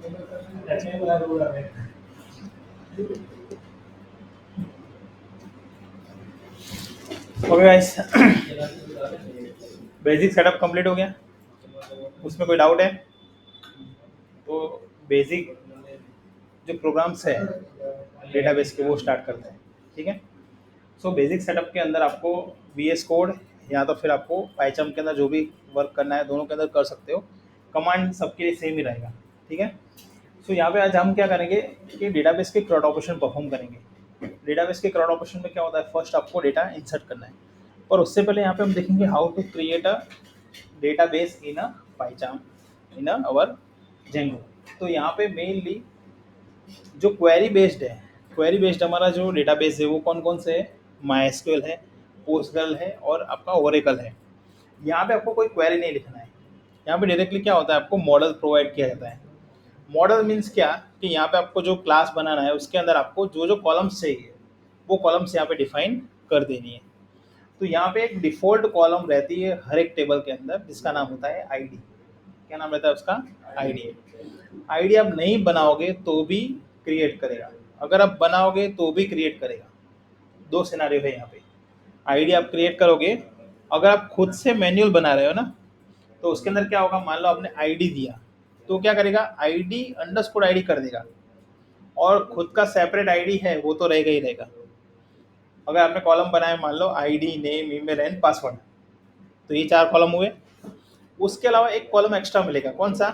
Okay guys, basic setup complete हो गया। उसमें कोई डाउट है तो बेसिक जो प्रोग्राम्स है डेटाबेस के वो स्टार्ट करते हैं। ठीक है। सो बेसिक सेटअप के अंदर आपको VS कोड या तो फिर आपको पाइथन के अंदर जो भी वर्क करना है दोनों के अंदर कर सकते हो। कमांड सबके लिए सेम ही रहेगा। ठीक है। सो यहाँ पे आज हम क्या करेंगे कि डेटाबेस के क्रॉड ऑपरेशन परफॉर्म करेंगे। डेटाबेस के क्रॉड ऑपरेशन में क्या होता है, फर्स्ट आपको डेटा इंसर्ट करना है, और उससे पहले यहाँ पे हम देखेंगे how to create a database in a Python in our Django. तो यहाँ पे मेनली जो क्वेरी बेस्ड है, क्वेरी बेस्ड हमारा जो डेटाबेस है वो कौन कौन से है, माइस्क्यूएल है, पोस्टग्रेल है और आपका ओरेकल है। यहाँ पे आपको कोई क्वेरी नहीं लिखना है। यहाँ पे डायरेक्टली क्या होता है, आपको मॉडल प्रोवाइड किया जाता है। मॉडल मीन्स क्या कि यहाँ पे आपको जो क्लास बनाना है उसके अंदर आपको जो जो कॉलम्स चाहिए वो कॉलम्स यहाँ पे डिफाइन कर देनी है। तो यहाँ पे एक डिफॉल्ट कॉलम रहती है हर एक टेबल के अंदर जिसका नाम होता है आईडी। क्या नाम रहता है उसका, आईडी। आईडी आप नहीं बनाओगे तो भी क्रिएट करेगा, अगर आप बनाओगे तो भी क्रिएट करेगा। दो सिनारियो है यहाँ पे। आईडी आप क्रिएट करोगे, अगर आप खुद से मैन्युअल बना रहे हो ना तो उसके अंदर क्या होगा, मान लो आपने आईडी दिया तो क्या करेगा, आईडी अंडरस्कोर आईडी कर देगा, और खुद का सेपरेट आईडी है वो तो रहेगा ही रहेगा। अगर आपने कॉलम बनाया मान लो ID, name, email and password, तो ये चार कॉलम हुए। उसके अलावा एक कॉलम एक्स्ट्रा मिलेगा, कौन सा,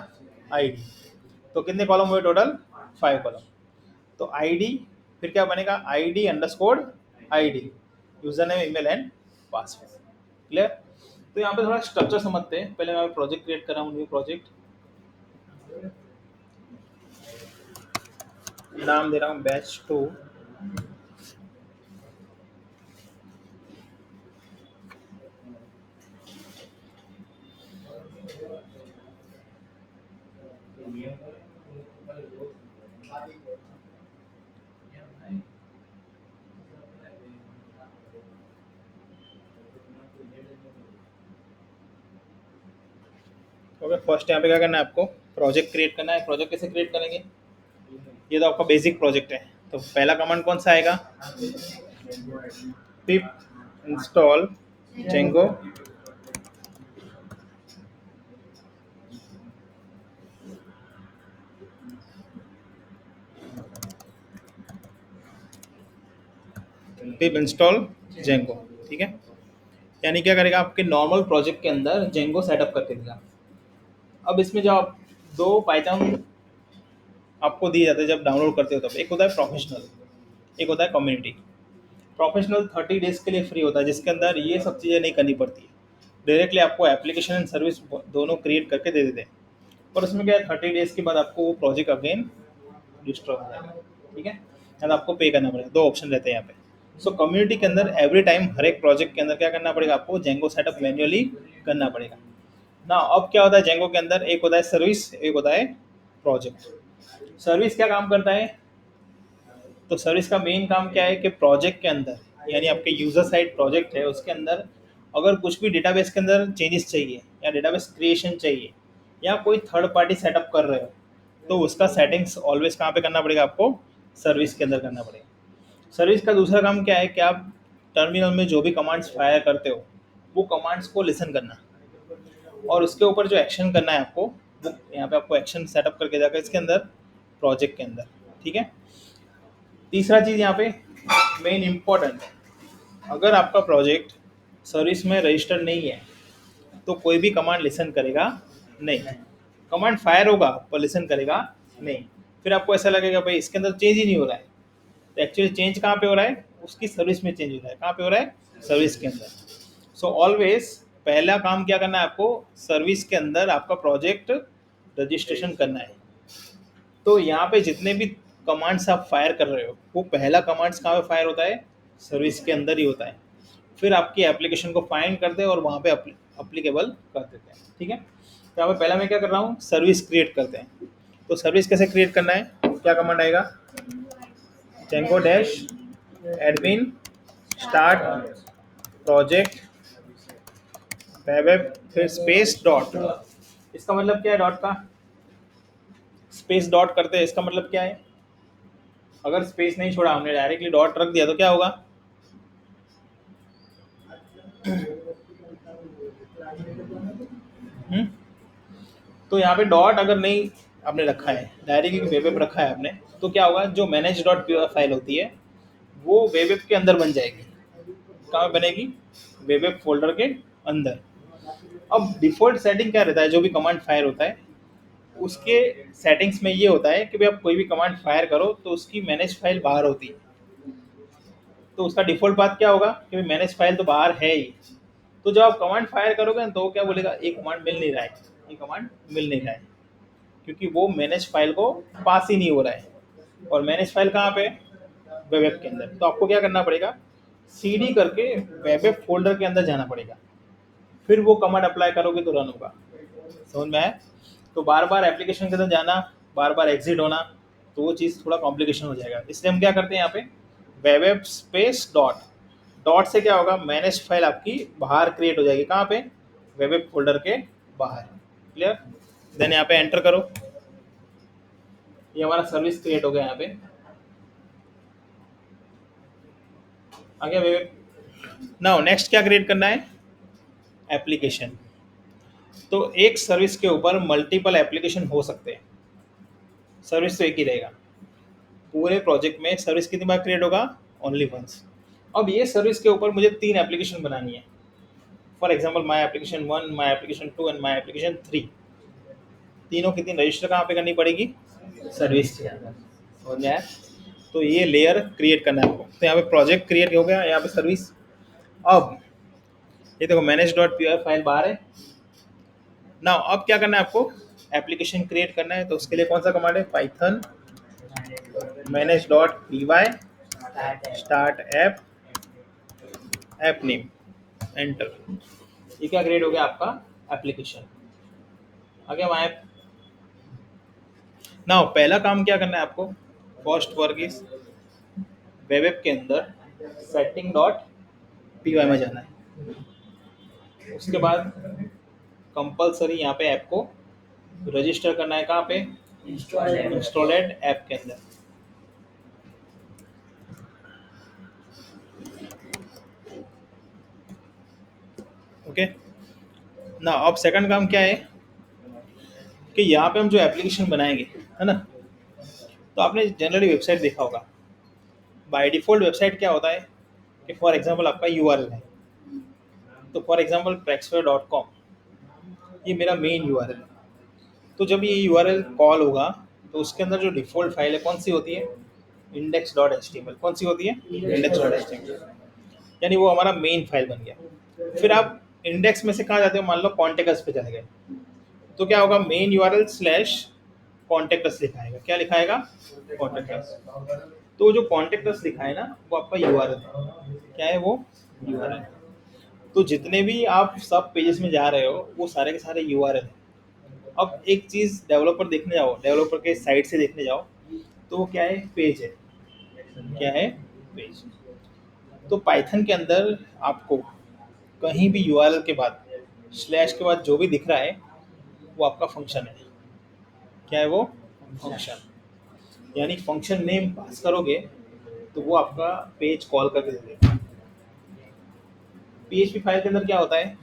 आईडी। तो कितने कॉलम हुए टोटल, 5 कॉलम। तो आईडी, फिर क्या बनेगा, ID underscore ID, user name, email and password. Clear. तो यहाँ पे थोड़ा स्ट्रक्चर समझते हैं। पहले मैं प्रोजेक्ट क्रिएट कर रहा हूँ, न्यू प्रोजेक्ट, नाम दे रहा हूँ बैच 2। ओके, फर्स्ट यहाँ पे क्या करना है, आपको प्रोजेक्ट क्रिएट करना है। प्रोजेक्ट कैसे क्रिएट करेंगे, ये तो आपका बेसिक प्रोजेक्ट है। तो पहला कमांड कौन सा आएगा, पिप इंस्टॉल जेंगो पिप इंस्टॉल जेंगो। ठीक है। यानी क्या करेगा, आपके नॉर्मल प्रोजेक्ट के अंदर जेंगो सेटअप करके देगा। अब इसमें जो आप दो पाइथन आपको दिए जाते हैं जब डाउनलोड करते हो तब, एक होता है प्रोफेशनल, एक होता है कम्युनिटी। प्रोफेशनल 30 डेज के लिए फ्री होता है जिसके अंदर ये सब चीज़ें नहीं करनी पड़ती है, डायरेक्टली आपको एप्लीकेशन एंड सर्विस दोनों क्रिएट करके दे देते हैं। और उसमें क्या है, 30 डेज के बाद आपको वो प्रोजेक्ट अगेन डिस्ट्रॉय हो जाएगा। ठीक है। यानी आपको पे करना पड़ेगा। दो ऑप्शन रहते हैं यहाँ पे। सो कम्युनिटी के अंदर एवरी टाइम हर एक प्रोजेक्ट के अंदर क्या करना पड़ेगा, आपको जेंगो सेटअप मैन्युअली करना पड़ेगा ना। अब क्या होता है जेंगो के अंदर, एक होता है सर्विस, एक होता है प्रोजेक्ट। सर्विस क्या काम करता है, तो सर्विस का मेन काम क्या है कि प्रोजेक्ट के अंदर यानी आपके यूजर साइड प्रोजेक्ट है उसके अंदर अगर कुछ भी डेटाबेस के अंदर चेंजेस चाहिए या डेटाबेस क्रिएशन चाहिए या कोई थर्ड पार्टी सेटअप कर रहे हो तो उसका सेटिंग्स ऑलवेज कहाँ पे करना पड़ेगा, आपको सर्विस के अंदर करना पड़ेगा। सर्विस का दूसरा काम क्या है कि आप टर्मिनल में जो भी कमांड्स फायर करते हो वो कमांड्स को लिसन करना और उसके ऊपर जो एक्शन करना है आपको, वो यहाँ पे आपको एक्शन सेटअप करके जाकर इसके अंदर प्रोजेक्ट के अंदर। ठीक है। तीसरा चीज़ यहाँ पे मेन इम्पॉर्टेंट, अगर आपका प्रोजेक्ट सर्विस में रजिस्टर्ड नहीं है तो कोई भी कमांड लिसन करेगा नहीं। कमांड फायर होगा पर लिसन करेगा नहीं। फिर आपको ऐसा लगेगा भाई इसके अंदर चेंज ही नहीं हो रहा है। तो एक्चुअली चेंज कहाँ पे हो रहा है, उसकी सर्विस में चेंज हो रहा है। कहाँ पे हो रहा है, सर्विस के अंदर। सो ऑलवेज पहला काम क्या करना है आपको, सर्विस के अंदर आपका प्रोजेक्ट रजिस्ट्रेशन करना है। तो यहाँ पे जितने भी कमांड्स आप फायर कर रहे हो वो पहला कमांड्स कहाँ पे फायर होता है, सर्विस के अंदर ही होता है। फिर आपकी एप्लीकेशन को फाइंड करते हैं और वहाँ पे अप्लीकेबल कर देते हैं। ठीक है। तो यहाँ पे पहला मैं क्या कर रहा हूँ, सर्विस क्रिएट करते हैं। तो सर्विस कैसे क्रिएट करना है, क्या कमांड आएगा, Django dash admin start project web, फिर स्पेस डॉट। इसका मतलब क्या है डॉट का, स्पेस डॉट करते हैं, इसका मतलब क्या है? अगर स्पेस नहीं छोड़ा हमने, डायरेक्टली डॉट रख दिया तो क्या होगा? हम्म? तो यहाँ पे डॉट अगर नहीं आपने रखा है, डायरेक्टली वेब ऐप रखा है आपने, तो क्या होगा? जो मैनेज डॉट पी फाइल होती है वो वेब ऐप के अंदर बन जाएगी। कहाँ बनेगी? वेब ऐप फोल्डर के अंदर। अब डिफॉल्ट सेटिंग क्या रहता है? जो भी कमांड फायर होता है उसके सेटिंग्स में ये होता है कि भाई आप कोई भी कमांड फायर करो तो उसकी मैनेज फाइल बाहर होती है। तो उसका डिफॉल्ट बात क्या होगा कि भाई मैनेज फाइल तो बाहर है ही। तो जब आप कमांड फायर करोगे ना तो वो क्या बोलेगा? ये कमांड मिल नहीं रहा है, ये कमांड मिल नहीं रहा है, क्योंकि वो मैनेज फाइल को पास ही नहीं हो रहा है। और मैनेज फाइल कहाँ पे? वेब ऐप के अंदर। तो आपको क्या करना पड़ेगा? सीडी करके वेब ऐप फोल्डर के अंदर जाना पड़ेगा, फिर वो कमांड अप्लाई करोगे तो रन होगा। समझ में आया? तो बार बार एप्लीकेशन के अंदर जाना, बार बार एग्जिट होना, तो वो चीज़ थोड़ा कॉम्प्लिकेशन हो जाएगा। इसलिए हम क्या करते हैं यहाँ पे? Web app space dot, dot से क्या होगा? मैनेज फाइल आपकी बाहर क्रिएट हो जाएगी। कहाँ पे? वेब ऐप फोल्डर के बाहर। क्लियर? देन यहाँ पे एंटर करो, ये हमारा सर्विस क्रिएट हो गया यहाँ पे। आ गया वेब ऐप। नाउ नेक्स्ट क्या क्रिएट करना है? एप्लीकेशन। तो एक सर्विस के ऊपर मल्टीपल एप्लीकेशन हो सकते हैं, सर्विस तो एक ही रहेगा। पूरे प्रोजेक्ट में सर्विस कितनी बार क्रिएट होगा? Only once. अब ये सर्विस के ऊपर मुझे 3 एप्लीकेशन बनानी है। For example my application 1, my application 2 and my application 3। तीनों की 3 रजिस्टर कहाँ पे करनी पड़ेगी? सर्विस के अंदर। समझ में आया? तो ये लेयर क्रिएट करना है आपको। तो यहाँ पे प्रोजेक्ट क्रिएट हो गया, यहाँ पे सर्विस। अब ये देखो मैनेज डॉट पी फाइल बाहर है ना। अब क्या करना है आपको? एप्लीकेशन क्रिएट करना है। तो उसके लिए कौन सा कमांड है? Python manage dot P Y start app app name, enter. ये क्या क्रिएट हो गया? आपका एप्लीकेशन आ गया वहाँ ऐप। नाउ पहला काम क्या करना है आपको? First work is web app के अंदर सेटिंग डॉट पी वाई में जाना है। उसके बाद कंपलसरी यहाँ पे ऐप को रजिस्टर करना है। कहाँ पे? इंस्टॉलेड ऐप के अंदर। ओके ना। अब सेकंड काम क्या है कि यहाँ पे हम जो एप्लीकेशन बनाएंगे, है ना, तो आपने जनरली वेबसाइट देखा होगा। बाय डिफॉल्ट वेबसाइट क्या होता है कि फॉर एग्जांपल आपका यूआरएल है, तो फॉर एग्जांपल praxware.com, ये मेरा मेन यूआरएल है। तो जब ये यूआरएल कॉल होगा तो उसके अंदर जो डिफ़ॉल्ट फाइल है कौन सी होती है? index.html। कौन सी होती है? index.html। यानी वो हमारा मेन फाइल बन गया। फिर आप इंडेक्स में से कहाँ जाते हो? मान लो कॉन्टेक्ट्स पे चले गए, तो क्या होगा? मेन यूआरएल स्लैश कॉन्टेक्ट्स लिखाएगा। क्या लिखाएगा? कॉन्टेक्ट्स। तो जो कॉन्टेक्ट्स लिखा है ना वो आपका यूआरएल है। क्या है वो? यूआरएल। तो जितने भी आप सब पेजेस में जा रहे हो वो सारे के सारे यूआरएल है। अब एक चीज़ डेवलपर देखने जाओ, डेवलपर के साइड से देखने जाओ, तो वो क्या है? पेज है। क्या है? पेज। तो पाइथन के अंदर आपको कहीं भी यूआरएल के बाद स्लैश के बाद जो भी दिख रहा है वो आपका फंक्शन है। क्या है वो? फंक्शन। यानी फंक्शन नेम पास करोगे तो वो आपका पेज कॉल करके दे देगा। पीएचपी फाइल के अंदर क्या होता है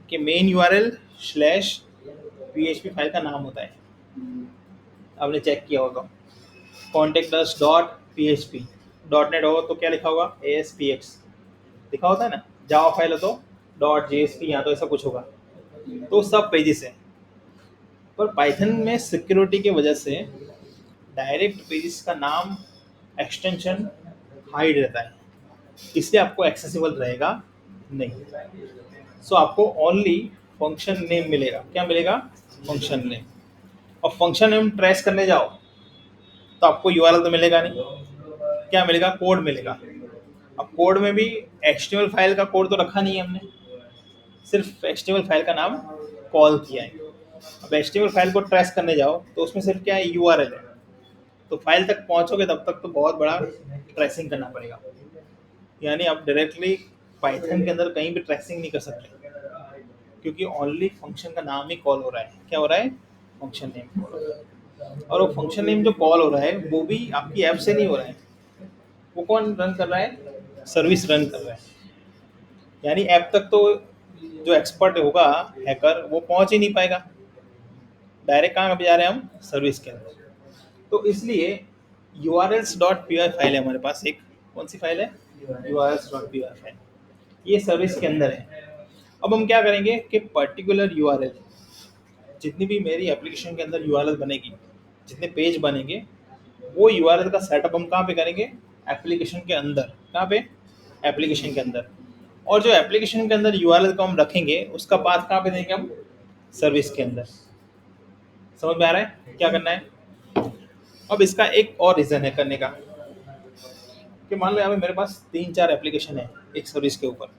कि main URL slash PHP file का नाम होता है। आपने चेक किया होगा contact us dot P H P. Dot net हो तो क्या लिखा होगा? ASPX लिखा होता है ना। जावा फाइल हो तो डॉट JSP, यहाँ तो ऐसा कुछ होगा। तो सब पेजेस हैं, पर पाइथन में सिक्योरिटी की वजह से डायरेक्ट पेजेस का नाम एक्सटेंशन हाइड रहता है, इसलिए आपको एक्सेसिबल रहेगा नहीं। सो आपको ओनली फंक्शन नेम मिलेगा। क्या मिलेगा? Function name. और फंक्शन नेम ट्रेस करने जाओ तो आपको यूआरएल तो मिलेगा नहीं। क्या मिलेगा? कोड मिलेगा। अब कोड में भी HTML फाइल का कोड तो रखा नहीं है हमने, सिर्फ HTML फाइल का नाम कॉल किया है। अब HTML फाइल को ट्रेस करने जाओ तो उसमें सिर्फ क्या है? यूआरएल है। तो फाइल तक पहुंचोगे तब तक तो बहुत बड़ा ट्रेसिंग करना पड़ेगा। यानी आप डायरेक्टली पाइथन के अंदर कहीं भी ट्रेसिंग नहीं कर सकते, क्योंकि ओनली फंक्शन का नाम ही कॉल हो रहा है। क्या हो रहा है? फंक्शन नेम कॉल हो रहा है। और वो फंक्शन नेम जो कॉल हो रहा है वो भी आपकी ऐप से नहीं हो रहा है, वो कौन रन कर रहा है, सर्विस रन कर रहा है। यानी ऐप तक तो जो एक्सपर्ट होगा हैकर वो पहुंच ही नहीं पाएगा, डायरेक्ट कहाँ पे जा रहे हैं हम, सर्विस के अंदर। तो इसलिए urls.py फाइल है हमारे पास एक, कौन सी फाइल है, urls.py फाइल, ये सर्विस के अंदर है। अब हम क्या करेंगे कि पर्टिकुलर यूआरएल, जितनी भी मेरी एप्लीकेशन के अंदर यूआरएल बनेगी, जितने पेज बनेंगे, वो यूआरएल का सेटअप हम कहाँ पे करेंगे, एप्लीकेशन के अंदर। कहाँ पे, एप्लीकेशन के अंदर। और जो एप्लीकेशन के अंदर यूआरएल को हम रखेंगे उसका पाथ कहाँ पे देंगे हम, सर्विस के अंदर। समझ में आ रहा है क्या करना है। अब इसका एक और रीज़न है करने का, कि मान लो यहाँ पे मेरे पास 3-4 एप्लीकेशन है एक सर्विस के ऊपर।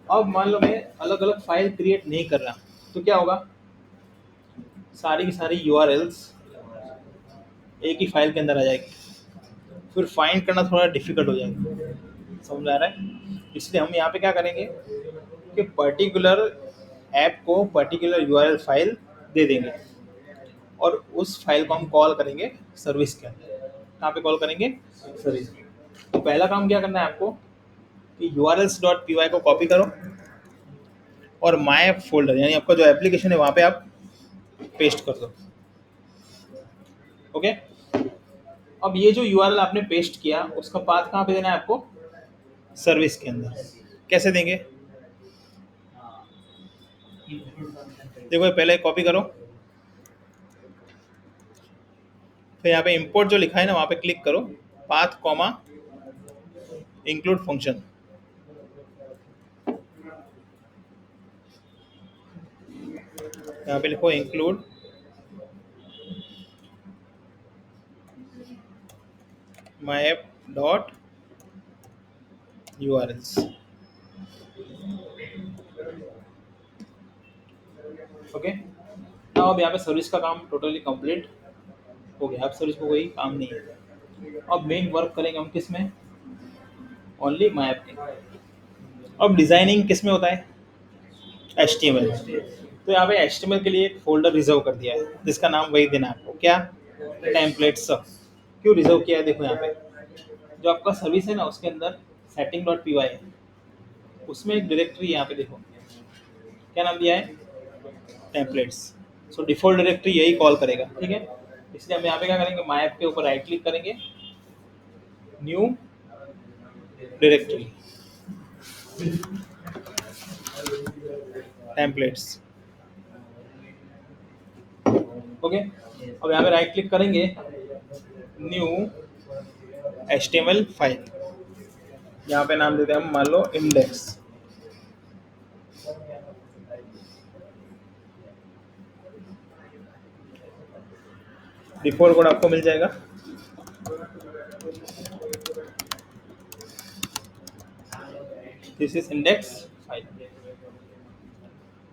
अब मान लो मैं अलग अलग फाइल क्रिएट नहीं कर रहा, तो क्या होगा, सारी की सारी यूआरएल्स एक ही फाइल के अंदर आ जाएगी, फिर फाइंड करना थोड़ा डिफिकल्ट हो जाएगा। समझ आ रहा है। इसलिए हम यहाँ पे क्या करेंगे कि पर्टिकुलर ऐप को पर्टिकुलर यूआरएल फाइल दे देंगे, और उस फाइल को हम कॉल करेंगे सर्विस के अंदर। कहाँ पे कॉल करेंगे, सर्विस। तो पहला काम क्या करना है आपको, कि urls.py को कॉपी करो और माय ऐप फोल्डर, यानी आपका जो एप्लीकेशन है वहाँ पे आप पेस्ट कर दो। ओके। अब ये जो यूआरएल आपने पेस्ट किया उसका पाथ कहाँ पे देना है आपको, सर्विस के अंदर। कैसे देंगे, देखो ये पहले कॉपी करो, फिर यहाँ पे इंपोर्ट जो लिखा है ना वहाँ पे क्लिक करो, पाथ कॉमा इंक्लूड फंक्शन। यहाँ पे लिखो include my app dot URLs. Okay. ना अब यहाँ पे सर्विस का काम टोटली कंप्लीट हो गया, अब सर्विस को कोई काम नहीं है। अब मेन वर्क करेंगे हम किस में, ओनली माई ऐप में। अब डिजाइनिंग किस में होता है, HTML। तो यहाँ पे HTML के लिए एक फोल्डर रिजर्व कर दिया है जिसका नाम वही देना है आपको, क्या, टेम्पलेट्स। क्यों रिजर्व किया है, देखो यहाँ पे जो आपका सर्विस है ना उसके अंदर setting.py है, उसमें एक डायरेक्टरी यहाँ पे देखो क्या नाम दिया है, टेम्पलेट्स। सो डिफॉल्ट डायरेक्टरी यही कॉल करेगा, ठीक है। इसलिए हम यहाँ पे क्या करेंगे, माई ऐप के ऊपर राइट क्लिक करेंगे, न्यू डायरेक्टरी टेम्पलेट्स। ओके। अब यहाँ पे राइट क्लिक करेंगे, न्यू HTML फाइल, यहाँ पे नाम देते हैं हम मान लो इंडेक्स। डिफॉल्ट कोड आपको मिल जाएगा, this is index file.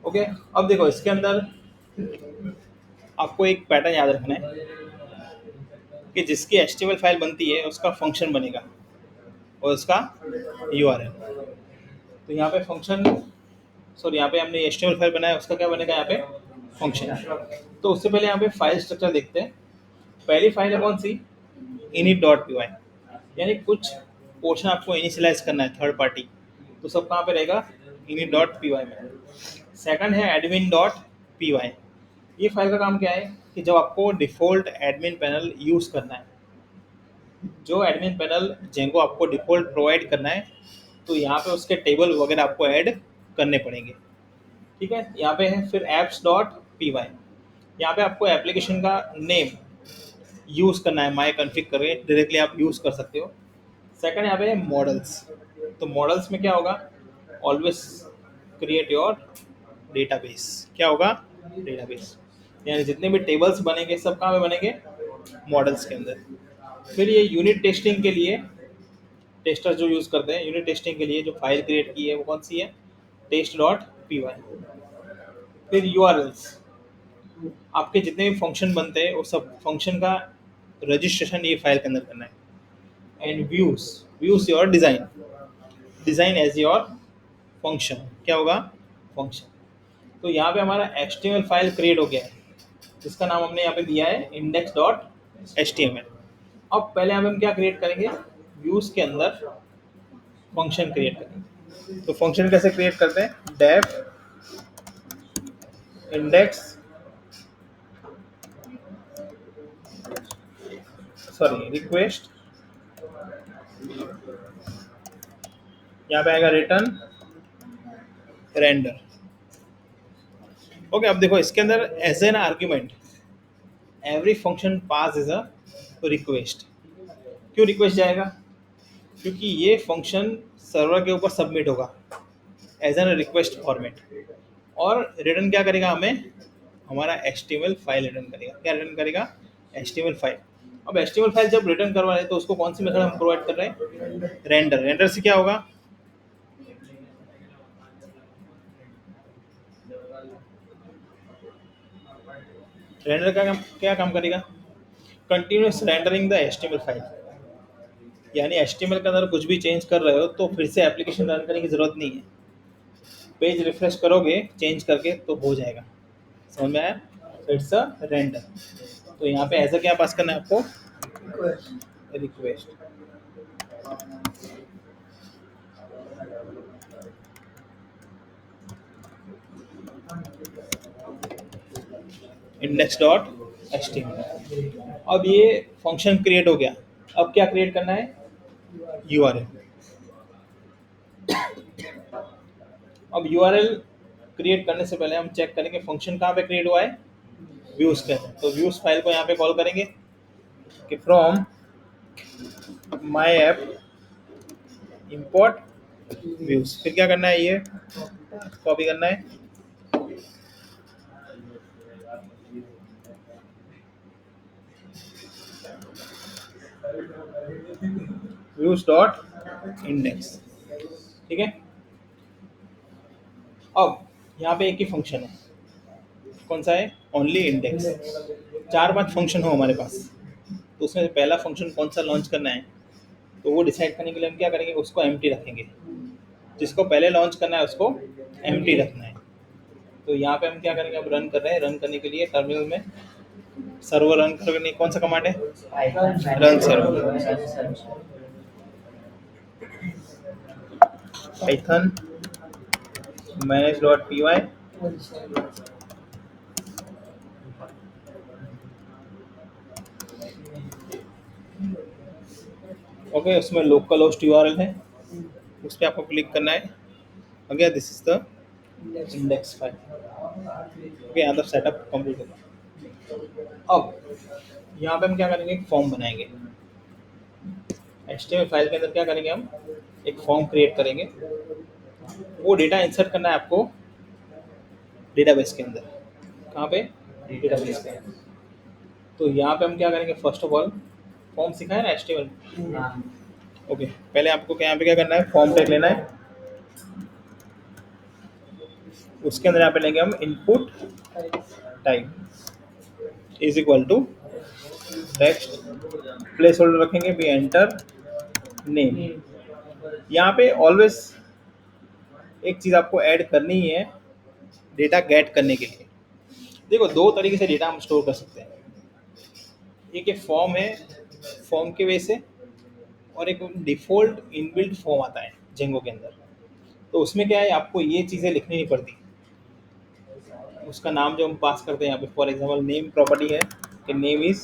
Okay. अब देखो इसके अंदर आपको एक पैटर्न याद रखना है कि जिसकी HTML फाइल बनती है उसका फंक्शन बनेगा और उसका यूआरएल। तो यहाँ पे फंक्शन, सॉरी यहाँ पे हमने HTML फाइल बनाया, उसका क्या बनेगा यहाँ पे, फंक्शन। तो उससे पहले यहाँ पे फाइल स्ट्रक्चर देखते हैं। पहली फाइल है कौन सी, init.py, यानी कुछ पोर्शन आपको इनिशियलाइज करना है थर्ड पार्टी, तो सब कहाँ पे रहेगा, init.py में। सेकंड है admin.py, ये फाइल का काम क्या है कि जब आपको डिफ़ॉल्ट एडमिन पैनल यूज़ करना है, जो एडमिन पैनल जेंगो आपको डिफ़ॉल्ट प्रोवाइड करना है, तो यहाँ पे उसके टेबल वगैरह आपको ऐड करने पड़ेंगे, ठीक है। यहाँ पे है फिर apps.py, यहाँ पे आपको एप्लीकेशन का नेम यूज़ करना है, माई कन्फिग करके डायरेक्टली आप यूज़ कर सकते हो। सेकंड यहाँ पे है मॉडल्स, तो मॉडल्स में क्या होगा, ऑलवेज क्रिएट योर डेटाबेस। क्या होगा, डेटाबेस, यानी जितने भी टेबल्स बनेंगे सब कहाँ पे बनेंगे, मॉडल्स के अंदर। फिर ये यूनिट टेस्टिंग के लिए टेस्टर जो यूज़ करते हैं, यूनिट टेस्टिंग के लिए जो फाइल क्रिएट की है वो कौन सी है, test.py। फिर यूआरएल्स, आपके जितने भी फंक्शन बनते हैं वो सब फंक्शन का रजिस्ट्रेशन ये फाइल के अंदर करना है। And views, views your design, design as your function. क्या होगा, फंक्शन। तो यहाँ पे हमारा HTML फाइल क्रिएट हो गया है, जिसका नाम हमने यहाँ पे दिया है index dot H T M L. अब पहले यहाँ पे हम क्या क्रिएट करेंगे, व्यूज के अंदर फंक्शन क्रिएट करेंगे। तो फंक्शन कैसे क्रिएट करते हैं, डेफ इंडेक्स सॉरी रिक्वेस्ट, यहाँ पे आएगा रिटर्न रेंडर। ओके, अब देखो इसके अंदर as an argument every function pass is a request. क्यों रिक्वेस्ट जाएगा, क्योंकि ये फंक्शन सर्वर के ऊपर सबमिट होगा एज एन रिक्वेस्ट फॉर्मेट, और रिटर्न क्या करेगा, हमें हमारा HTML फाइल रिटर्न करेगा। क्या रिटर्न करेगा, HTML फाइल। अब HTML फाइल जब रिटर्न करवा रहे हैं तो उसको कौन सी मेथड हम प्रोवाइड कर रहे हैं, रेंडर। रेंडर से क्या होगा, रेंडर का क्या काम करेगा, continuous rendering the HTML file. यानी HTML के अंदर कुछ भी चेंज कर रहे हो तो फिर से एप्लीकेशन रन करने की जरूरत नहीं है, पेज रिफ्रेश करोगे चेंज करके तो हो जाएगा। समझ में आया, इट्स अ रेंडर। तो यहाँ पे ऐसा क्या पास करना है आपको, request. Index dot H T M L. अब ये फंक्शन क्रिएट हो गया। अब क्या क्रिएट करना है, URL। अब URL क्रिएट करने से पहले हम चेक करेंगे फंक्शन कहाँ पे क्रिएट हुआ है, व्यूज के। तो व्यूज फाइल को यहाँ पे कॉल करेंगे कि from my app import views. फिर क्या करना है, ये कॉपी करना है, व्यूज डॉट इंडेक्स। ठीक है, अब यहाँ पे एक ही फंक्शन है, कौन सा है, ओनली इंडेक्स। 4-5 फंक्शन हो हमारे पास, तो उसमें से पहला फंक्शन कौन सा लॉन्च करना है, तो वो डिसाइड करने के लिए हम क्या करेंगे, उसको एम्प्टी रखेंगे। जिसको पहले लॉन्च करना है उसको एम्प्टी रखना है। तो यहाँ पे हम क्या करेंगे, अब रन कर रहे हैं, रन करने के लिए टर्मिनल में सर्वर रन करने कौन सा कमांड है, run server, Python manage.py। Okay, उसमें लोकल होस्ट URL है, उस पर आपको क्लिक करना है। Again this is the index file. Okay, यहाँ तक सेटअप कंप्लीट होगा। अब यहाँ पे हम क्या करेंगे, एक फॉर्म बनाएंगे। HTML फाइल के अंदर क्या करेंगे, हम एक फॉर्म क्रिएट करेंगे। वो डेटा इंसर्ट करना है आपको डेटाबेस के अंदर। कहाँ पे, डेटाबेस पे। तो यहाँ पे हम क्या करेंगे, फर्स्ट ऑफ ऑल फॉर्म सीखा है ना HTML। ओके, पहले आपको यहाँ पे क्या करना है, फॉर्म टैग लेना है। उसके अंदर यहाँ पे लेंगे हम input type is equal to text, place holder रखेंगे, भी एंटर नेम। यहाँ पे ऑलवेज एक चीज़ आपको ऐड करनी ही है डेटा गेट करने के लिए। देखो, दो तरीके से डेटा हम स्टोर कर सकते हैं। एक ये फॉर्म है, फॉर्म के वजह से, और एक डिफ़ॉल्ट इनबिल्ट फॉर्म आता है जेंगो के अंदर। तो उसमें क्या है, आपको ये चीज़ें लिखनी नहीं पड़ती। उसका नाम जो हम पास करते हैं यहाँ पे, फॉर एग्जांपल नेम प्रॉपर्टी है कि नेम इज़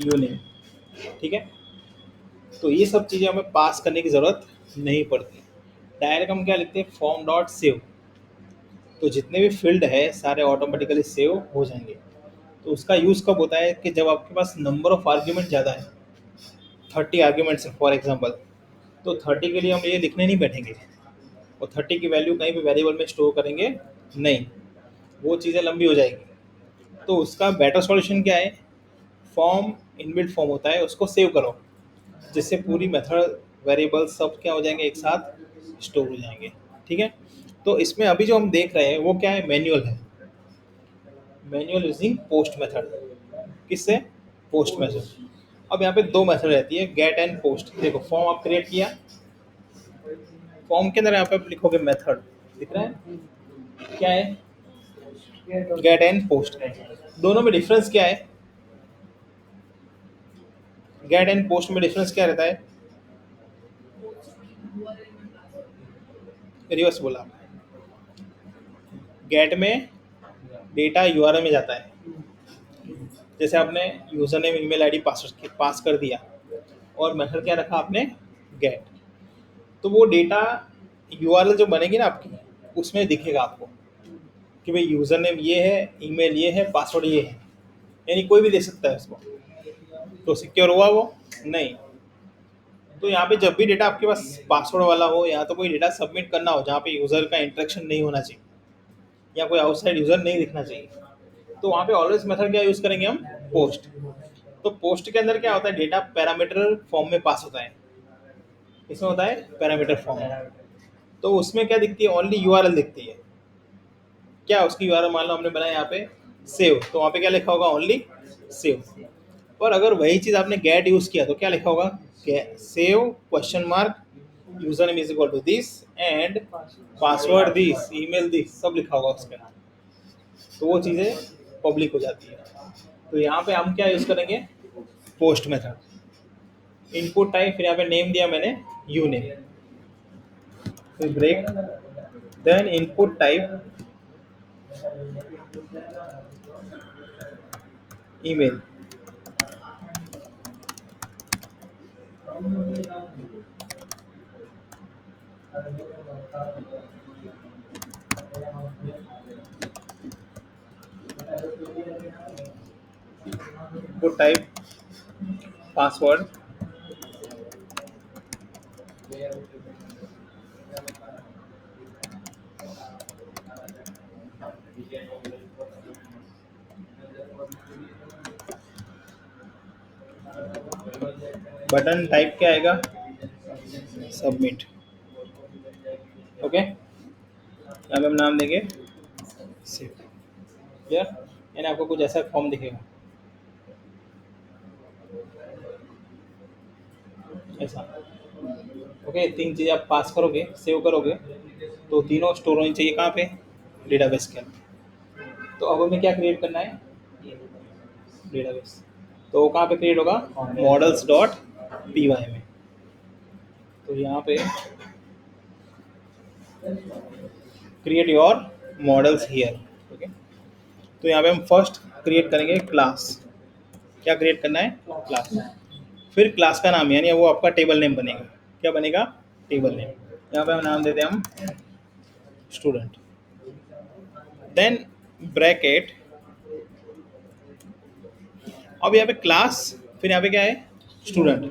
यू नेम। ठीक है, तो ये सब चीज़ें हमें पास करने की ज़रूरत नहीं पड़ती। डायरेक्ट हम क्या लिखते हैं, फॉर्म डॉट सेव। तो जितने भी फील्ड है सारे ऑटोमेटिकली सेव हो जाएंगे। तो उसका यूज़ कब होता है कि जब आपके पास नंबर ऑफ आर्ग्यूमेंट ज़्यादा है, 30 आर्ग्यूमेंट्स है फॉर एग्जांपल, तो 30 के लिए हम ये लिखने नहीं बैठेंगे और 30 की वैल्यू कहीं भी वेरिएबल में स्टोर करेंगे नहीं, वो चीज़ें लंबी हो जाएगी। तो उसका बेटर सॉल्यूशन क्या है, फॉर्म इनबिल्ट फॉर्म होता है, उसको सेव करो, जिससे पूरी मेथड वेरिएबल सब क्या हो जाएंगे, एक साथ स्टोर हो जाएंगे। ठीक है, तो इसमें अभी जो हम देख रहे हैं वो क्या है, मैनुअल है, मैनुअल यूजिंग पोस्ट मेथड। किससे, पोस्ट मेथड। अब यहाँ पे दो मेथड रहती है, गेट एंड पोस्ट। देखो, फॉर्म आप क्रिएट किया, फॉर्म के अंदर यहाँ पे आप लिखोगे मेथड, दिख रहा है क्या है, गेट एंड पोस्ट। दोनों में डिफरेंस क्या है? गेट एंड पोस्ट में डिफरेंस क्या रहता है? रिवर्स बोला। गेट में डेटा यूआरएल में जाता है, जैसे आपने user name email ID password pass कर दिया और मेथड क्या रखा आपने? गेट। तो वो डेटा यूआरएल जो बनेगी ना आपकी, उसमें दिखेगा आपको कि भाई यूजर नेम ये है, ईमेल ये है, पासवर्ड ये है, यानी कोई भी दे सकता है उसको। तो सिक्योर हुआ वो? नहीं। तो यहाँ पे जब भी डेटा आपके पास पासवर्ड वाला हो या तो कोई डेटा सबमिट करना हो जहाँ पे यूजर का इंटरेक्शन नहीं होना चाहिए या कोई आउटसाइड यूजर नहीं दिखना चाहिए, तो वहाँ पे ऑलवेज मेथड क्या यूज करेंगे हम? पोस्ट। तो पोस्ट के अंदर क्या होता है? डेटा पैरामीटर फॉर्म में पास होता है। इसमें होता है पैरामीटर फॉर्म। तो उसमें क्या दिखती है? ओनली यूआरएल दिखती है। क्या उसकी यूआरएल मान लो हमने बनाया यहाँ पे सेव, तो वहाँ पे क्या लिखा होगा? Only save. और अगर वही चीज़ आपने गेट यूज किया तो क्या लिखा होगा? Save question mark username is equal to this and password this, email दिस, सब लिखा होगा उसके अंदर। तो वो चीज़ें पब्लिक हो जाती है। तो यहाँ पे हम क्या यूज करेंगे? Post method. इनपुट टाइप, फिर यहाँ पे नेम दिया मैंने यू नेम, फिर break, then input type email, input type password, button type क्या आएगा? सबमिट। ओके, यहाँ पे हम नाम देंगे सेव। क्लियर? यानी आपको कुछ ऐसा फॉर्म दिखेगा ऐसा। ओके, तीन चीज़ आप पास करोगे, सेव करोगे, तो तीनों स्टोर होनी चाहिए कहाँ पे? डेटाबेस के अंदर। तो अब हमें क्या क्रिएट करना है? डेटाबेस। तो वो कहाँ पे क्रिएट होगा? मॉडल्स डॉट पी वाई में। तो यहाँ पे create your models here. Okay, तो यहाँ पे हम फर्स्ट क्रिएट करेंगे क्लास। क्या क्रिएट करना है? क्लास। फिर क्लास का नाम, यानी वो आपका टेबल नेम बनेगा। क्या बनेगा? Table name. यहाँ पे हम नाम देते हैं हम स्टूडेंट, देन ब्रैकेट। अब यहाँ पे क्लास, फिर यहाँ पे क्या है? स्टूडेंट।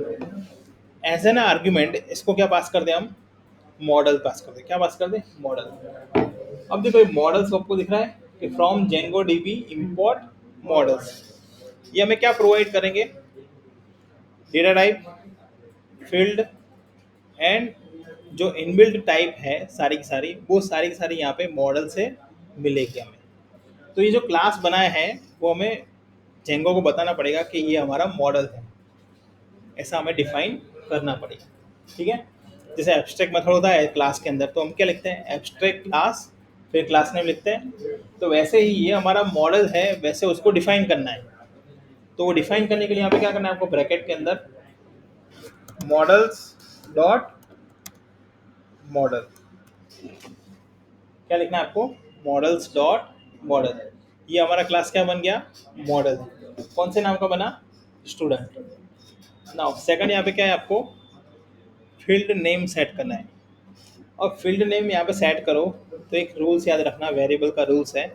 एज एन आर्ग्यूमेंट इसको क्या पास कर दें हम? मॉडल पास कर दें। क्या पास कर दें? मॉडल। अब देखो ये मॉडल्स आपको दिख रहा है कि from Django dB import models. ये हमें क्या प्रोवाइड करेंगे? डेटा टाइप, फील्ड एंड जो इनबिल्ट टाइप है सारी की सारी यहाँ पे मॉडल से मिलेगी हमें। तो ये जो क्लास बनाया है वो हमें जेंगो को बताना पड़ेगा कि ये हमारा मॉडल है, ऐसा हमें डिफाइन करना पड़ेगा। ठीक है? जैसे एब्स्ट्रैक्ट मेथड होता है क्लास के अंदर, तो हम क्या लिखते हैं? एब्स्ट्रैक्ट क्लास, फिर क्लास नेम लिखते हैं। तो वैसे ही ये हमारा मॉडल है, वैसे उसको डिफाइन करना है। तो वो डिफाइन करने के लिए यहाँ पे क्या करना है आपको? ब्रैकेट के अंदर मॉडल्स डॉट मॉडल। क्या लिखना है आपको? Models dot model. ये हमारा क्लास क्या बन गया? मॉडल। कौन से नाम का बना? स्टूडेंट। नाउ सेकंड यहाँ पे क्या है आपको? फील्ड नेम सेट करना है। और फील्ड नेम यहाँ पे सेट करो तो एक रूल्स याद रखना, वेरिएबल का रूल्स है,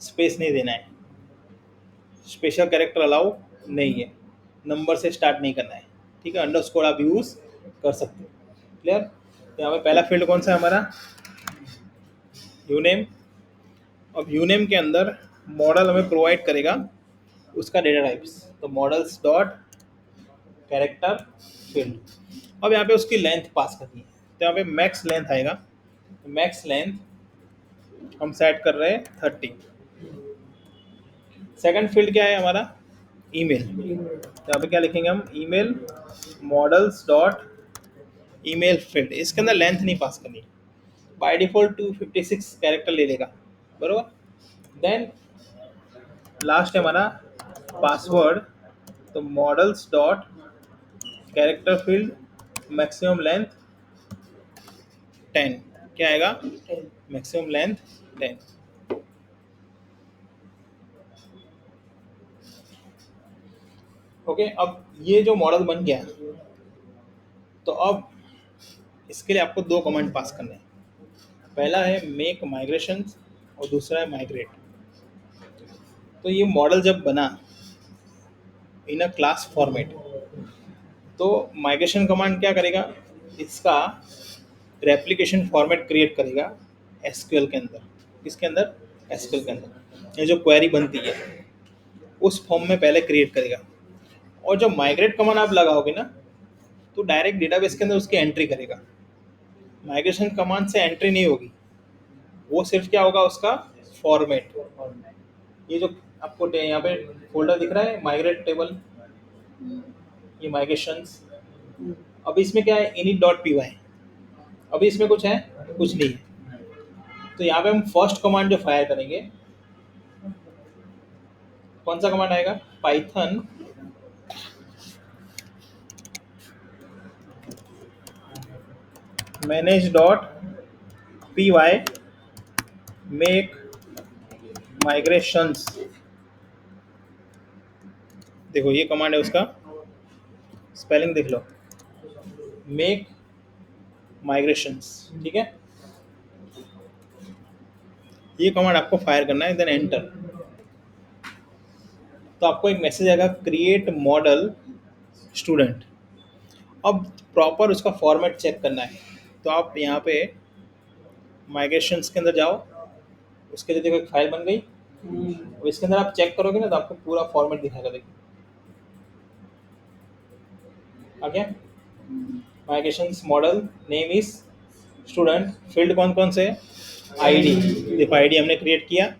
स्पेस नहीं देना है, स्पेशल कैरेक्टर अलाउ नहीं है, नंबर से स्टार्ट नहीं करना है। ठीक है? अंडरस्कोर आप यूज़ कर सकते हो। क्लियर? तो यहाँ पे पहला फील्ड कौन सा है हमारा? यूनेम। अब यूनेम के अंदर मॉडल हमें प्रोवाइड करेगा उसका डेटा टाइप्स, तो मॉडल्स डॉट कैरेक्टर फील्ड। अब यहाँ पे उसकी लेंथ पास करनी है, तो यहाँ पे मैक्स लेंथ आएगा। मैक्स लेंथ हम सेट कर रहे हैं 30। सेकंड फील्ड क्या है हमारा? ईमेल। तो यहाँ पे क्या लिखेंगे हम? Email models dot email field. इसके अंदर लेंथ नहीं पास करनी, बाय डिफॉल्ट 256 कैरेक्टर ले लेगा, बरोबर। देन लास्ट है हमारा पासवर्ड, तो models dot character field maximum length 10, क्या आएगा? Maximum length 10। ओके, अब ये जो मॉडल बन गया, तो अब इसके लिए आपको दो कमांड पास करने हैं। पहला है मेक माइग्रेशन और दूसरा है माइग्रेट। तो ये मॉडल जब बना इन अ क्लास फॉर्मेट, तो माइग्रेशन कमांड क्या करेगा, इसका रेप्लिकेशन फॉर्मेट क्रिएट करेगा एसक्यूएल के अंदर। किसके अंदर? एसक्यूएल के अंदर। ये जो क्वेरी बनती है उस फॉर्म में पहले क्रिएट करेगा, और जब माइग्रेट कमांड आप लगाओगे ना, तो डायरेक्ट डेटाबेस के अंदर उसकी एंट्री करेगा। माइग्रेशन कमांड से एंट्री नहीं होगी, वो सिर्फ क्या होगा, उसका फॉर्मेट। ये जो आपको यहाँ पे फोल्डर दिख रहा है माइग्रेट टेबल, ये माइग्रेशंस। अब इसमें क्या है, init.py। अभी इसमें कुछ है? कुछ नहीं है। तो यहाँ पे हम फर्स्ट कमांड जो फायर करेंगे, कौन सा कमांड आएगा? Python manage.py make migrations। देखो ये कमांड है, उसका स्पेलिंग देख लो, मेक माइग्रेशंस। ठीक है, ये कमांड आपको फायर करना है, देन एंटर। तो आपको एक मैसेज आएगा क्रिएट मॉडल स्टूडेंट। अब प्रॉपर उसका फॉर्मेट चेक करना है, तो आप यहाँ पे माइग्रेशंस के अंदर जाओ, उसके लिए देखो एक फाइल बन गई। अब इसके अंदर आप चेक करोगे ना, तो आपको पूरा फॉर्मेट दिखाएगा। देखो आ गया migrations model, name is student, field कौन कौन से? आईडी। देखो आईडी हमने क्रिएट किया,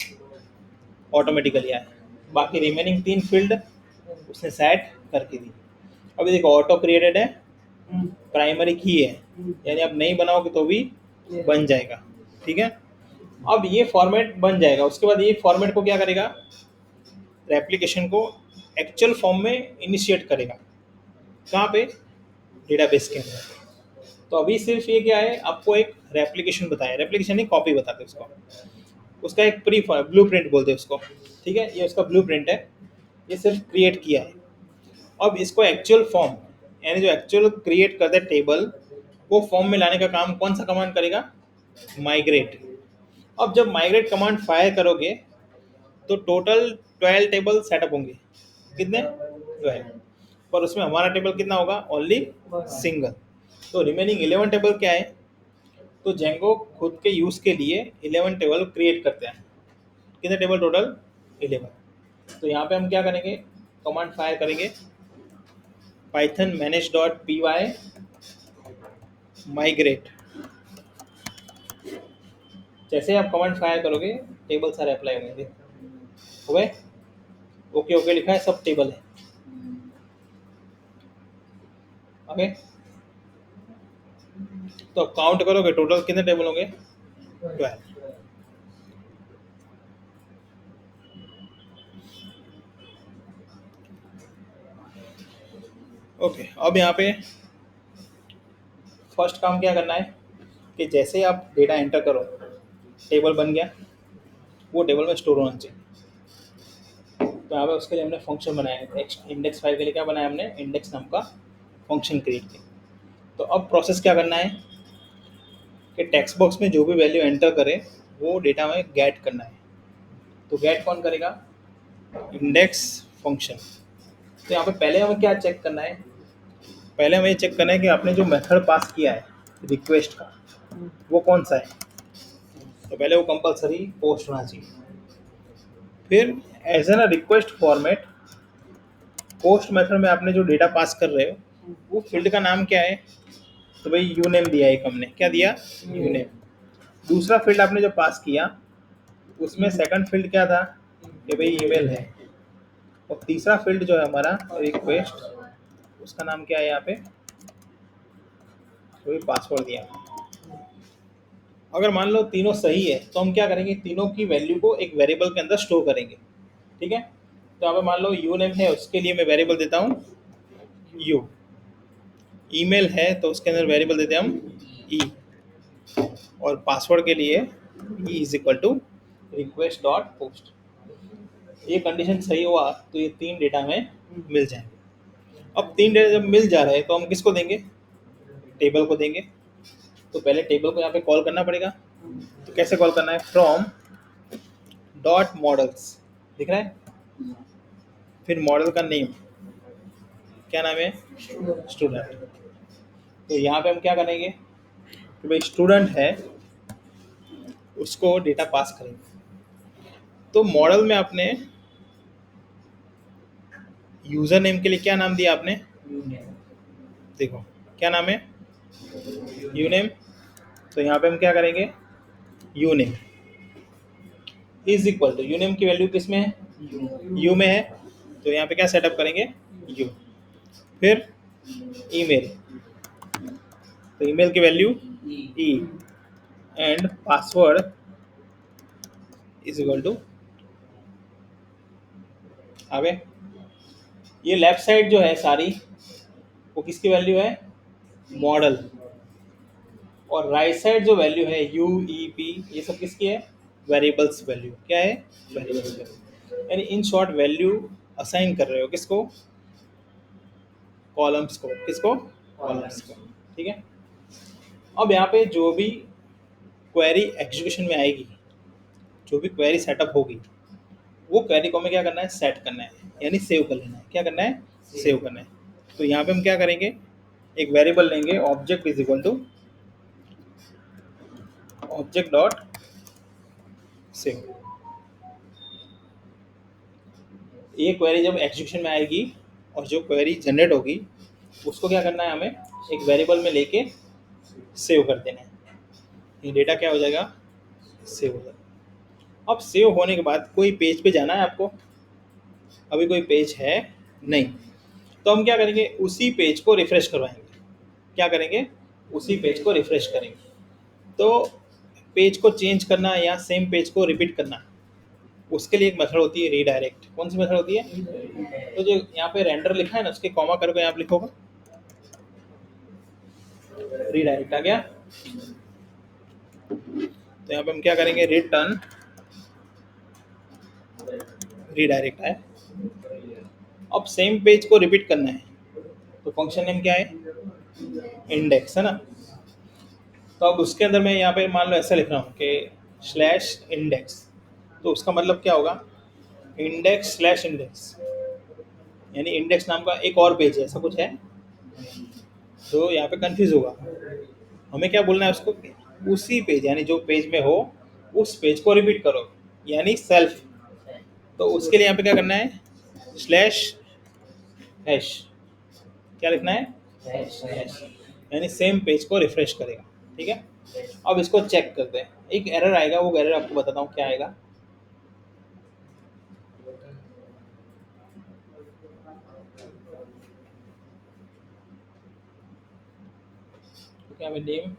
ऑटोमेटिकली आया। बाकी रिमेनिंग 3 फील्ड उसने सेट करके दी। अभी देखो ऑटो क्रिएटेड है, प्राइमरी की है, यानी आप नहीं बनाओगे तो भी बन जाएगा। ठीक है, अब ये फॉर्मेट बन जाएगा। उसके बाद ये फॉर्मेट को क्या करेगा, रेप्लिकेशन को एक्चुअल फॉर्म में इनिशिएट करेगा। कहाँ पे? डेटाबेस के अंदर। तो अभी सिर्फ ये क्या है, आपको एक रेप्लिकेशन बताया, रेप्लिकेशन नहीं कॉपी बताते उसको, उसका एक प्री ब्लू प्रिंट बोलते हैं उसको। ठीक है, ये उसका ब्लू प्रिंट है, ये सिर्फ क्रिएट किया है। अब इसको एक्चुअल फॉर्म, यानी जो एक्चुअल क्रिएट करता है टेबल, वो फॉर्म में लाने का काम कौन सा कमांड करेगा? माइग्रेट। अब जब माइग्रेट कमांड फायर करोगे, तो टोटल 12 टेबल सेटअप होंगे। कितने? 12। पर उसमें हमारा टेबल कितना होगा? Only single. तो रिमेनिंग 11 टेबल क्या है? तो जेंगो खुद के यूज़ के लिए 11 टेबल क्रिएट करते हैं। कितने टेबल टोटल? 11। तो यहाँ पे हम क्या करेंगे, कमांड फायर करेंगे पाइथन manage.py माइग्रेट। जैसे आप कमांड फायर करोगे, टेबल सारे अप्लाई होंगे। हो गए? ओके ओके लिखा है, सब टेबल है। ओके, तो काउंट करोगे टोटल कितने टेबल होंगे? 12। ओके, अब यहाँ पे फर्स्ट काम क्या करना है कि जैसे आप डेटा एंटर करो, टेबल बन गया, वो टेबल में स्टोर होना चाहिए। तो यहाँ पे उसके लिए हमने फंक्शन बनाया है। इंडेक्स फाइल के लिए क्या बनाया हमने? इंडेक्स नाम का फंक्शन क्रिएट किया। तो अब प्रोसेस क्या करना है कि टेक्स्ट बॉक्स में जो भी वैल्यू एंटर करे, वो डेटा में गेट करना है। तो गेट कौन करेगा? Index function. तो यहाँ पे पहले हमें क्या चेक करना है? पहले हमें ये चेक करना है कि आपने जो मेथड पास किया है रिक्वेस्ट का, वो कौन सा है। तो पहले वो कंपलसरी पोस्ट होना चाहिए। फिर as an request format, post method में आपने जो डेटा पास कर रहे हो, वो फील्ड का नाम क्या है? तो भाई यू नेम दिया, एक हमने क्या दिया? You name. दूसरा फील्ड आपने जो पास किया, उसमें सेकंड फील्ड क्या था कि भाई ईमेल है। और तीसरा फील्ड जो है हमारा रिक्वेस्ट, उसका नाम क्या है यहाँ पे? वही पासवर्ड दिया। अगर मान लो तीनों सही है तो हम क्या करेंगे, तीनों की वैल्यू को एक वेरिएबल के अंदर स्टोर करेंगे। ठीक है, तो यहाँ पे मान लो यू नेम है, उसके लिए मैं वेरिएबल देता हूँ यू। ईमेल है तो उसके अंदर वेरिएबल देते हैं हम ई। और पासवर्ड के लिए E is equal to request dot post. ये कंडीशन सही हुआ तो ये तीन डेटा हमें मिल जाएंगे। अब तीन डेटा जब मिल जा रहे हैं तो हम किसको देंगे, टेबल को देंगे। तो पहले टेबल को यहाँ पे कॉल करना पड़ेगा। तो कैसे कॉल करना है, फ्रॉम डॉट मॉडल्स, दिख रहा है। फिर मॉडल का नेम, क्या नाम है, स्टूडेंट। तो यहाँ पे हम क्या करेंगे कि भाई स्टूडेंट है, उसको डेटा पास करेंगे। तो मॉडल में आपने यूजर नेम के लिए क्या नाम दिया आपने, देखो क्या नाम है, यू नेम। तो यहाँ पे हम क्या करेंगे, U name is equal to, U name की वैल्यू किस में है, यू में है। तो यहाँ पे क्या सेटअप करेंगे, यू। फिर ईमेल, तो ईमेल की value E. And password is equal to, आगे ये लेफ्ट साइड जो है सारी, वो किसकी वैल्यू है, मॉडल। और राइट साइड जो वैल्यू है यू ई पी, ये सब किसकी है, वेरिएबल्स वैल्यू। क्या है, वेरिएबल्स वैल्यू। यानी इन शॉर्ट वैल्यू असाइन कर रहे हो किसको, कॉलम्स को, किसको, कॉलम्स को। ठीक है, अब यहाँ पे जो भी क्वेरी एग्जीक्यूशन में आएगी, जो भी क्वेरी सेटअप होगी, वो क्वेरी को हमें क्या करना है, सेट करना है, यानी सेव कर लेना है। क्या करना है, सेव करना है। तो यहाँ पे हम क्या करेंगे, एक वेरिएबल लेंगे, object is equal to object dot save. ये क्वेरी जब एग्जीक्यूशन में आएगी और जो क्वेरी जनरेट होगी, उसको क्या करना है, हमें एक वेरिएबल में लेके सेव कर देना है। ये डेटा क्या हो जाएगा, सेव हो जाएगा। अब सेव होने के बाद कोई पेज पे जाना है आपको, अभी कोई पेज है नहीं, तो हम क्या करेंगे, उसी पेज को रिफ्रेश करवाएंगे। क्या करेंगे, उसी पेज को रिफ्रेश करेंगे। तो पेज को चेंज करना या सेम पेज को रिपीट करना, उसके लिए एक मेथड होती है रीडायरेक्ट। कौन सी मेथड होती है, तो जो यहाँ पे रेंडर लिखा है ना, उसके कॉमा करके यहाँ पे लिखोगा रीडायरेक्ट आ गया। तो यहाँ पे हम क्या करेंगे, रिटर्न रीडायरेक्ट है। अब सेम पेज को रिपीट करना है, तो फंक्शन नेम क्या है, इंडेक्स है ना। तो अब उसके अंदर मैं यहाँ पे मान लो ऐसा लिख रहा हूँ कि स्लैश इंडेक्स। तो उसका मतलब क्या होगा, इंडेक्स स्लैश इंडेक्स, यानी इंडेक्स नाम का एक और पेज है, ऐसा कुछ है। तो यहाँ पे कंफ्यूज होगा, हमें क्या बोलना है उसको, उसी पेज, यानी जो पेज में हो उस पेज को रिपीट करो, यानी सेल्फ। तो उसके लिए यहाँ पे क्या करना है, स्लैश हैश। क्या लिखना है, हैश, यानी सेम पेज को रिफ्रेश करेगा। ठीक है, अब इसको चेक करते हैं। एक एरर आएगा, वो एरर आपको बताता हूँ क्या आएगा। क्या नेम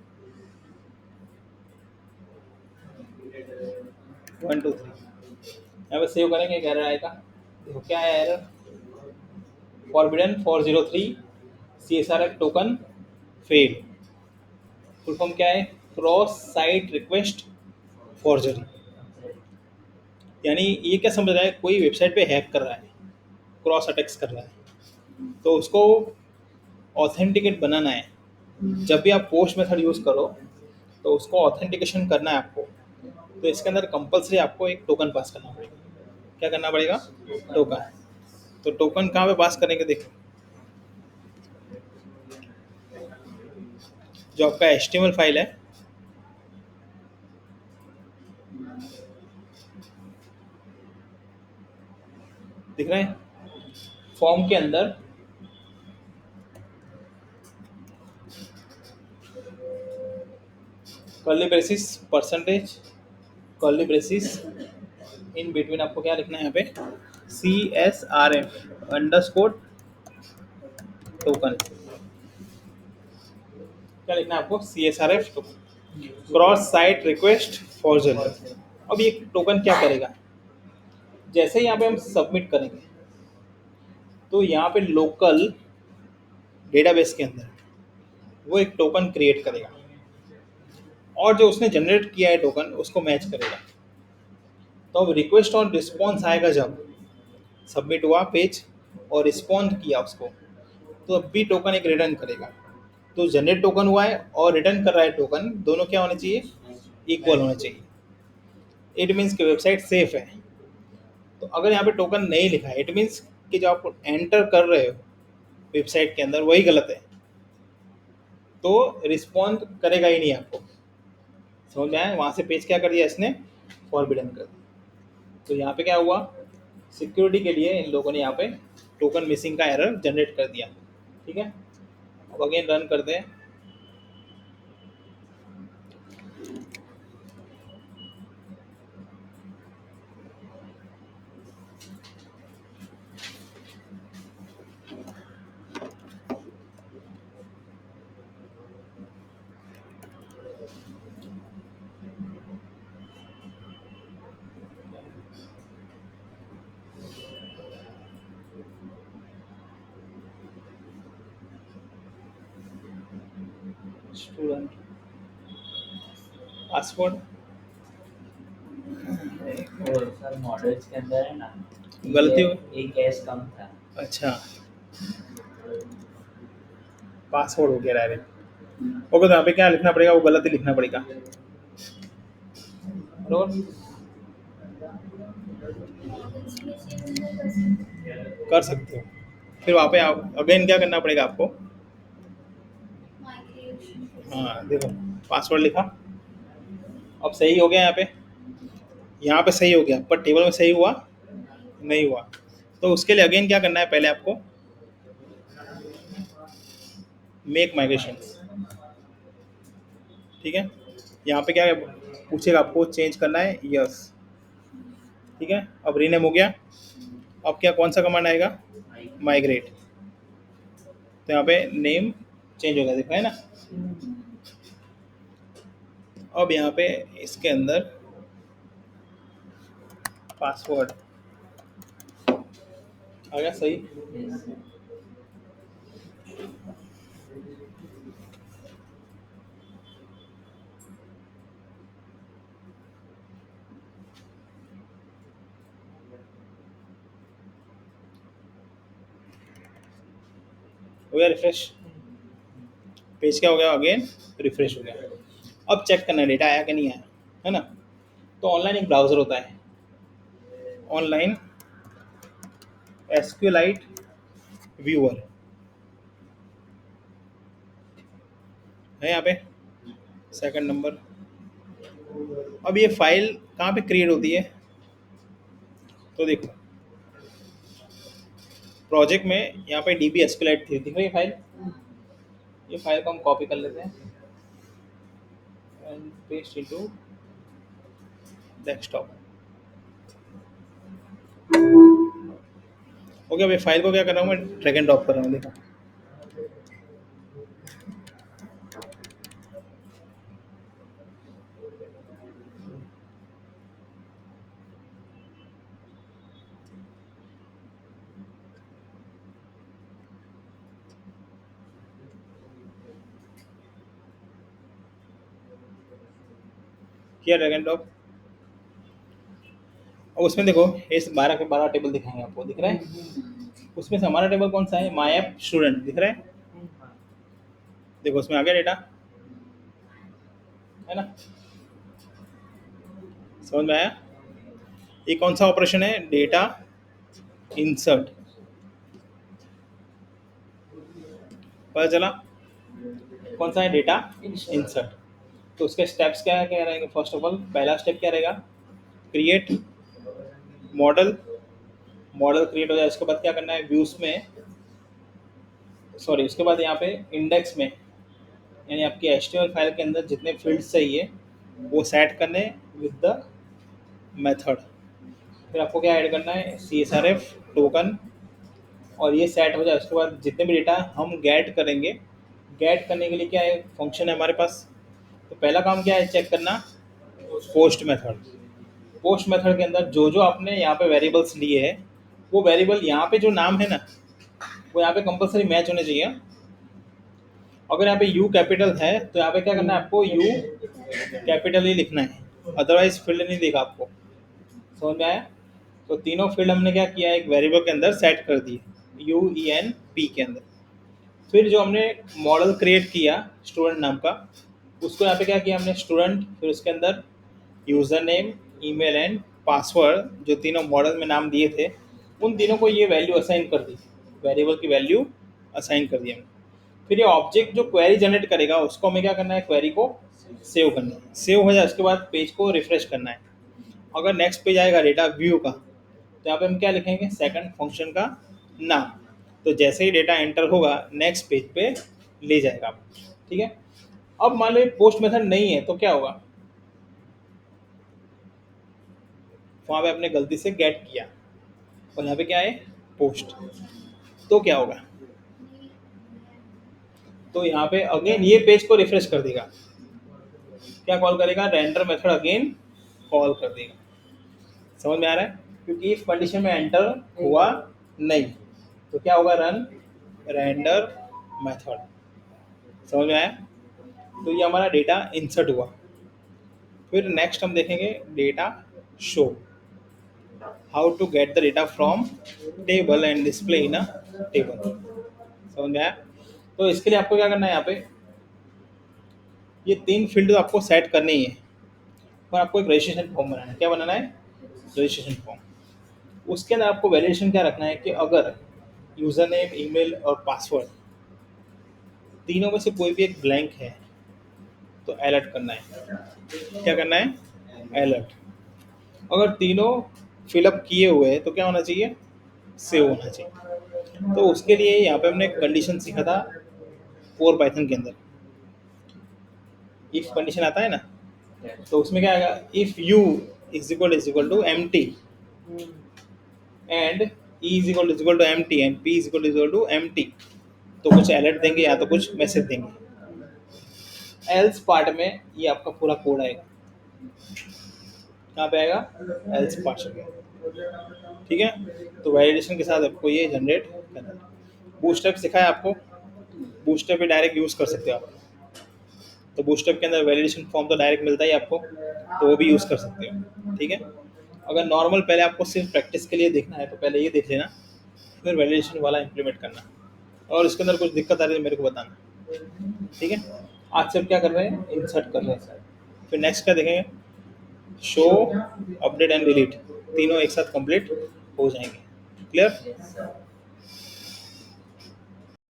1 2 3, यहाँ पे सेव करेंगे, एक एरर आएगा। देखो क्या है error, forbidden 403 CSRF token fail. Full form क्या है, क्रॉस साइट रिक्वेस्ट फॉर्जरी। यानी ये क्या समझ रहा है, कोई वेबसाइट पे हैक कर रहा है, क्रॉस अटैक्स कर रहा है, तो उसको ऑथेंटिकेट बनाना है। जब भी आप पोस्ट मेथड यूज़ करो तो उसको ऑथेंटिकेशन करना है आपको। तो इसके अंदर कंपलसरी आपको एक टोकन पास करना पड़ेगा। क्या करना पड़ेगा, टोकन। तो टोकन कहाँ पे पास करेंगे, देखो जो आपका HTML फाइल है, दिख रहा है, फॉर्म के अंदर curly braces percentage, curly braces, in between आपको क्या लिखना है यहाँ पे, CSRF अंडरस्कोर टोकन। क्या लिखना है आपको, CSRF token. Cross site request for general. अब ये टोकन क्या करेगा, जैसे यहाँ पे हम सबमिट करेंगे तो यहाँ पे लोकल डेटाबेस के अंदर वो एक टोकन क्रिएट करेगा और जो उसने जनरेट किया है टोकन उसको मैच करेगा। तो अब रिक्वेस्ट और रिस्पॉन्स आएगा, जब सबमिट हुआ पेज और रिस्पॉन्ड किया उसको, तो अब भी टोकन एक रिटर्न करेगा। तो जनरेट टोकन हुआ है और रिटर्न कर रहा है टोकन, दोनों क्या होने चाहिए, इक्वल होने चाहिए। इट मीन्स कि वेबसाइट सेफ है। तो अगर यहाँ पे टोकन नहीं लिखा है, इट मीन्स कि जो आप एंटर कर रहे हो वेबसाइट के अंदर वही गलत है, तो रिस्पॉन्ड करेगा ही नहीं आपको। समझ में आया, वहाँ से पेज क्या कर दिया इसने, फॉरबिडन कर दिया। तो यहाँ पे क्या हुआ, सिक्योरिटी के लिए इन लोगों ने यहाँ पे टोकन मिसिंग का एरर जनरेट कर दिया। ठीक है, अब अगेन रन करते हैं। स्टूडेंट पासवर्ड वो सर मॉडल्स के अंदर है ना, गलती ये हो, एक एस कम था। अच्छा पासवर्ड हो गया डायरेक्ट। ओके, तो यहाँ पे क्या लिखना पड़ेगा, वो गलत ही लिखना पड़ेगा। बरोबर, कर सकते हो। फिर वहाँ पे आप अगेन क्या करना पड़ेगा आपको, हाँ देखो पासवर्ड लिखा, अब सही हो गया यहाँ पे, यहाँ पे सही हो गया पर टेबल में सही हुआ नहीं हुआ। तो उसके लिए अगेन क्या करना है, पहले आपको मेक माइग्रेशन। ठीक है, यहाँ पे क्या पूछेगा आपको, चेंज करना है, यस। ठीक है, अब रीनेम हो गया। अब क्या कौन सा कमांड आएगा, माइग्रेट। तो यहाँ पे नेम चेंज हो गया, देखा है ना। अब यहाँ पे इसके अंदर पासवर्ड आ गया सही। हो गया रिफ्रेश, पेज क्या हो गया, अगेन रिफ्रेश हो गया। अब चेक करना है डेटा आया कि नहीं आया, है ना। तो ऑनलाइन एक ब्राउज़र होता है, ऑनलाइन एसक्यूएलाइट व्यूअर है यहाँ पे, सेकंड नंबर। अब ये फाइल कहाँ पे क्रिएट होती है, तो देखो प्रोजेक्ट में यहाँ पे डी बी एसक्यूएलाइट थी, दिख रही है फाइल। ये फाइल को हम कॉपी कर लेते हैं and paste into desktop. Okay, अब ये फाइल को क्या कर रहा हूँ मैं, ड्रैग एंड ड्रॉप कर रहा हूँ, देखो किया ड्रैग एंड ड्रॉप। और उसमें देखो इस 12 के 12 टेबल दिखाएंगे आपको, दिख रहा है। उसमें से हमारा टेबल कौन सा है, माई ऐप स्टूडेंट, दिख रहा है। देखो उसमें आ गया डेटा, है ना, समझ में आया। ये कौन सा ऑपरेशन है, डेटा इंसर्ट, पता चला कौन सा है, डेटा इंसर्ट। तो उसके स्टेप्स क्या क्या रहेंगे, फर्स्ट ऑफ ऑल पहला स्टेप क्या रहेगा, क्रिएट मॉडल। मॉडल क्रिएट हो जाए उसके बाद क्या करना है, व्यूज में, सॉरी उसके बाद यहाँ पे इंडेक्स में, यानी आपकी HTML फाइल के अंदर जितने फील्ड्स चाहिए वो सेट करने विद द मेथड। फिर आपको क्या ऐड करना है, CSRF टोकन। और ये सेट हो जाए उसके बाद जितने भी डेटा हम गेट करेंगे, गेट करने के लिए क्या है, फंक्शन है हमारे पास तो पहला काम क्या है, चेक करना पोस्ट मेथड। पोस्ट मेथड के अंदर जो जो आपने यहाँ पे वेरिएबल्स लिए हैं, वो वेरिएबल यहाँ पे जो नाम है ना, वो यहाँ पे कंपलसरी मैच होने चाहिए। अगर यहाँ पे यू कैपिटल है तो यहाँ पे क्या करना है, आपको यू कैपिटल ही लिखना है, अदरवाइज फील्ड नहीं देगा आपको। समझ में आया? तो तीनों फील्ड हमने क्या किया, एक वेरिएबल के अंदर सेट कर दिए यू ई एन पी के अंदर। फिर जो हमने मॉडल क्रिएट किया स्टूडेंट नाम का, उसको यहाँ पे क्या किया हमने, स्टूडेंट, फिर उसके अंदर user name, email and password, जो तीनों मॉडल में नाम दिए थे, उन तीनों को ये वैल्यू असाइन कर दी, वेरिएबल की वैल्यू असाइन कर दी हमने। फिर ये ऑब्जेक्ट जो क्वेरी जनरेट करेगा उसको हमें क्या करना है, क्वेरी को सेव करना है। सेव हो जाए उसके बाद पेज को रिफ्रेश करना है। अगर नेक्स्ट पेज आएगा डेटा व्यू का, तो यहाँ पे हम क्या लिखेंगे, सेकंड फंक्शन का नाम। तो जैसे ही डेटा एंटर होगा नेक्स्ट पेज पे ले जाएगा आपको, ठीक है। अब मान लो पोस्ट मेथड नहीं है तो क्या होगा, वहाँ पे आपने गलती से गेट किया और यहाँ पे क्या है, पोस्ट, तो क्या होगा, तो यहाँ पे अगेन ये पेज को रिफ्रेश कर देगा। क्या कॉल करेगा, रेंडर मेथड अगेन कॉल कर देगा। समझ में आ रहा है? क्योंकि इफ कंडीशन में एंटर हुआ नहीं तो क्या होगा, रन रेंडर मेथड। समझ में आया? तो ये हमारा डेटा इंसर्ट हुआ। फिर नेक्स्ट हम देखेंगे data show, how to get the data from table and display in a table. समझ में आया? तो इसके लिए आपको क्या करना है, यहाँ पे ये तीन फील्ड आपको सेट करनी ही है। और आपको एक रजिस्ट्रेशन फॉर्म बनाना है। क्या बनाना है, रजिस्ट्रेशन फॉर्म। उसके अंदर आपको वैलिडेशन क्या रखना है कि अगर यूज़र नेम, ईमेल और पासवर्ड तीनों में से कोई भी एक ब्लैंक है तो अलर्ट करना है। क्या करना है, अलर्ट। अगर तीनों फिलअप किए हुए हैं तो क्या होना चाहिए, सेव होना चाहिए। तो उसके लिए यहाँ पे हमने कंडीशन सीखा था कोर पाइथन के अंदर। इफ कंडीशन आता है ना, तो उसमें क्या आएगा, if U is equal to M T and E is equal to M T and P is equal to M T, तो कुछ अलर्ट देंगे या तो कुछ मैसेज देंगे। एल्स पार्ट में ये आपका पूरा कोड आएगा। कहाँ पे आएगा, एल्स पार्ट में। ठीक है, तो वैलिडेशन के साथ आपको ये जनरेट करना है। बूटस्ट्रैप सिखाया आपको, बूटस्ट्रैप पे डायरेक्ट यूज़ कर सकते हो आप। तो बूटस्ट्रैप के अंदर वैलिडेशन फॉर्म तो डायरेक्ट मिलता ही आपको, तो वो भी यूज़ कर सकते हो। ठीक है, अगर नॉर्मल पहले आपको सिर्फ प्रैक्टिस के लिए देखना है तो पहले ये देख लेना, फिर वैलिडेशन वाला इम्प्लीमेंट करना, और इसके अंदर कुछ दिक्कत आ रही है मेरे को बताना। ठीक है, आज से क्या कर रहे हैं, इंसर्ट कर रहे हैं। फिर नेक्स्ट क्या देखेंगे, शो, अपडेट एंड डिलीट, तीनों एक साथ कंप्लीट हो जाएंगे। क्लियर? Yes, sir.